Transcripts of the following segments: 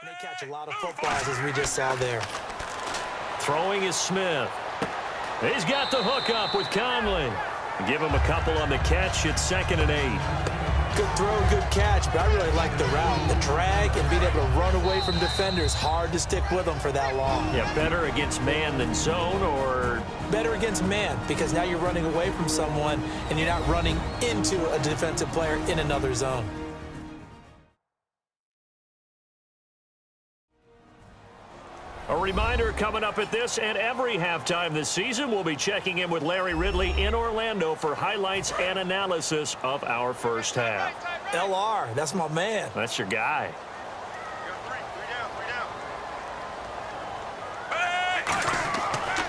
And they catch a lot of footballs, as we just saw there. Throwing is Smith. He's got the hook up with Conley. Give him a couple on the catch. It's 2nd and 8. Good throw, good catch, but I really like the route. The drag and being able to run away from defenders, hard to stick with them for that long. Yeah, better against man than zone, or? Better against man, because now you're running away from someone and you're not running into a defensive player in another zone. A reminder coming up at this and every halftime this season, we'll be checking in with Larry Ridley in Orlando for highlights and analysis of our first half. LR, that's my man. That's your guy.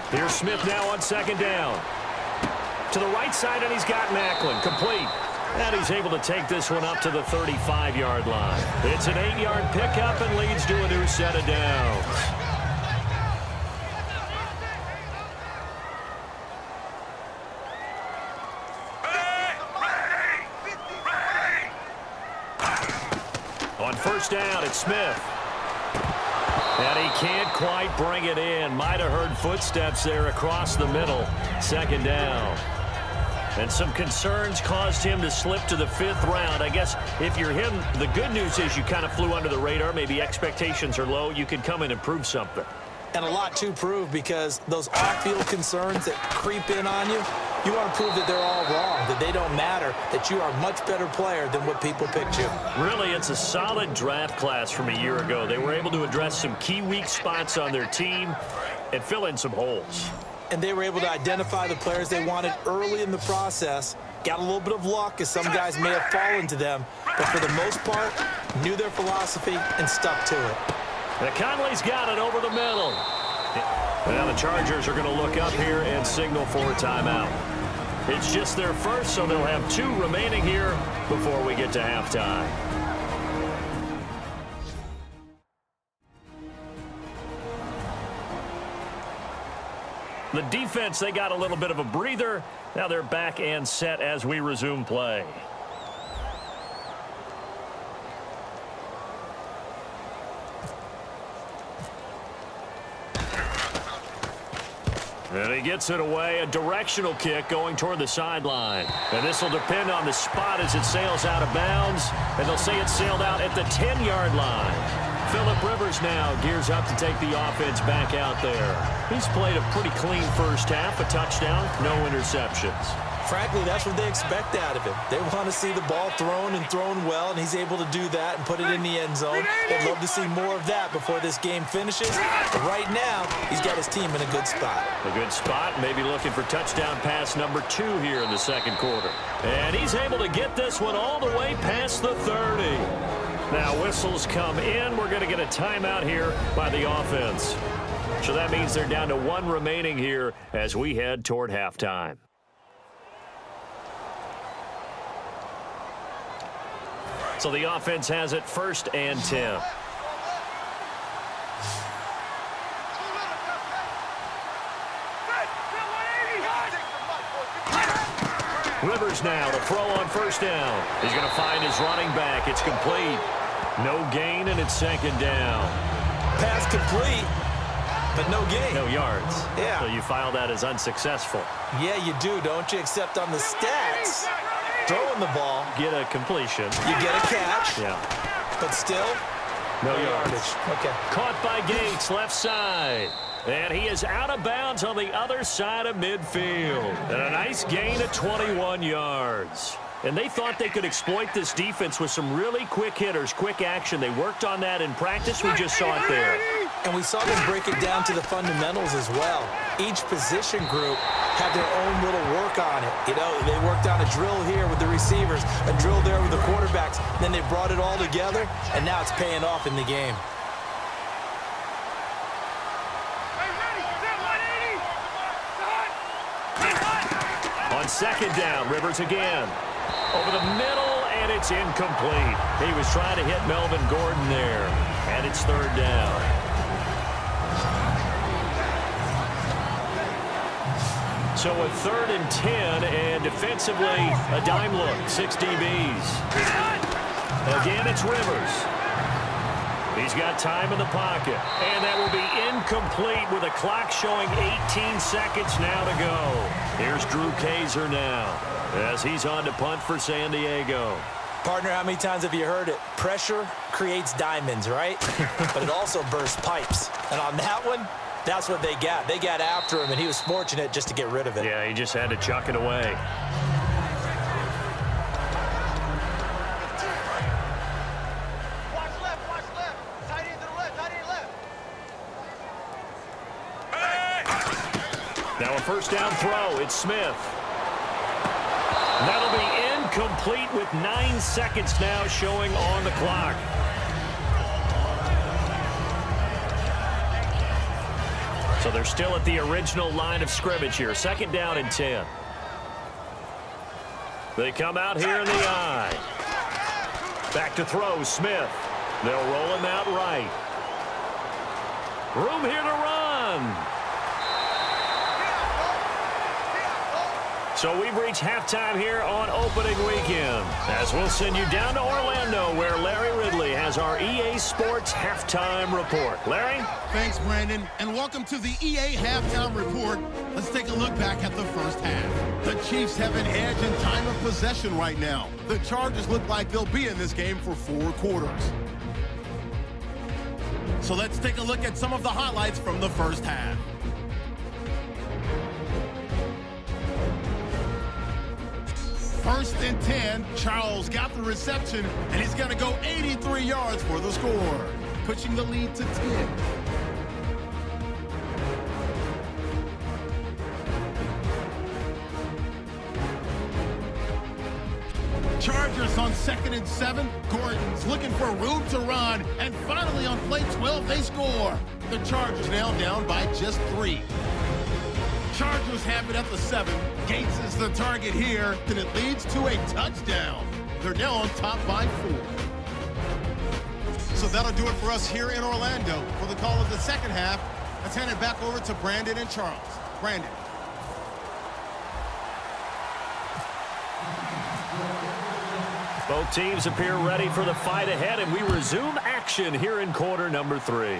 Here's Smith now on 2nd down. To the right side, and he's got Macklin. Complete. And he's able to take this one up to the 35-yard line. It's an 8-yard pickup and leads to a new set of downs. On 1st down, it's Smith. And he can't quite bring it in. Might have heard footsteps there across the middle. 2nd down. And some concerns caused him to slip to the 5th round. I guess if you're him, the good news is you kind of flew under the radar. Maybe expectations are low. You can come in and prove something. And a lot to prove, because those off-field concerns that creep in on you, you want to prove that they're all wrong, that they don't matter, that you are a much better player than what people picked you. Really, it's a solid draft class from a year ago. They were able to address some key weak spots on their team and fill in some holes. And they were able to identify the players they wanted early in the process. Got a little bit of luck, as some guys may have fallen to them, but for the most part, knew their philosophy and stuck to it. And Conley's got it over the middle. Now the Chargers are going to look up here and signal for a timeout. It's just their first, so they'll have 2 remaining here before we get to halftime. The defense, they got a little bit of a breather. Now they're back and set as we resume play. And he gets it away, a directional kick going toward the sideline. And this will depend on the spot as it sails out of bounds. And they'll say it sailed out at the 10-yard line. Phillip Rivers now gears up to take the offense back out there. He's played a pretty clean first half, a touchdown, no interceptions. Frankly, that's what they expect out of him. They want to see the ball thrown and thrown well, and he's able to do that and put it in the end zone. They'd love to see more of that before this game finishes. But right now, he's got his team in a good spot. A good spot, maybe looking for touchdown pass number 2 here in the 2nd quarter. And he's able to get this one all the way past the 30. Now whistles come in. We're going to get a timeout here by the offense. So that means they're down to 1 remaining here as we head toward halftime. So the offense has it 1st and 10. Rivers now to throw on 1st down. He's going to find his running back. It's complete. No gain, and it's 2nd down. Pass complete, but no gain. No yards. Yeah. So you file that as unsuccessful. Yeah, you do, don't you? Except on the stats, throwing the ball, Get a completion. you get a catch, Yeah. but still, No yardage. Okay. Caught by Gates, left side. And he is out of bounds on the other side of midfield. And a nice gain of 21 yards. And they thought they could exploit this defense with some really quick hitters, quick action. They worked on that in practice. We just saw it there. And we saw them break it down to the fundamentals as well. Each position group had their own little work on it. You know, they worked on a drill here with the receivers, a drill there with the quarterbacks. Then they brought it all together, and now it's paying off in the game. On 2nd down, Rivers again. Over the middle, and it's incomplete. He was trying to hit Melvin Gordon there, and it's 3rd down. So a 3rd and 10, and defensively, a dime look, 6 DBs. Again, it's Rivers. He's got time in the pocket. And that will be incomplete with a clock showing 18 seconds now to go. Here's Drew Kaiser now as he's on to punt for San Diego. Partner, how many times have you heard it? Pressure creates diamonds, right? But it also bursts pipes. And on that one, that's what they got. They got after him, and he was fortunate just to get rid of it. Yeah, he just had to chuck it away. Watch left. Tight end to the left, tight end left. Now a first down throw. It's Smith. That'll be incomplete with 9 seconds now showing on the clock. So they're still at the original line of scrimmage here. Second down and 10. They come out here in the eye. Back to throw, Smith. They'll roll him out right. Room here to run. So we've reached halftime here on opening weekend, as we'll send you down to Orlando, where Larry Ridley has our EA Sports Halftime Report. Larry? Thanks, Brandon, and welcome to the EA Halftime Report. Let's take a look back at the first half. The Chiefs have an edge in time of possession right now. The Chargers look like they'll be in this game for 4 quarters. So let's take a look at some of the highlights from the first half. First and 10, Charles got the reception, and he's going to go 83 yards for the score, pushing the lead to 10. Chargers on 2nd and 7. Gordon's looking for room to run, and finally on play 12, they score. The Chargers now down by just 3. Chargers have it at the 7. Gates is the target here, and it leads to a touchdown. They're now on top by 4. So that'll do it for us here in Orlando. For the call of the second half, let's hand it back over to Brandon and Charles. Brandon. Both teams appear ready for the fight ahead, and we resume action here in quarter number 3.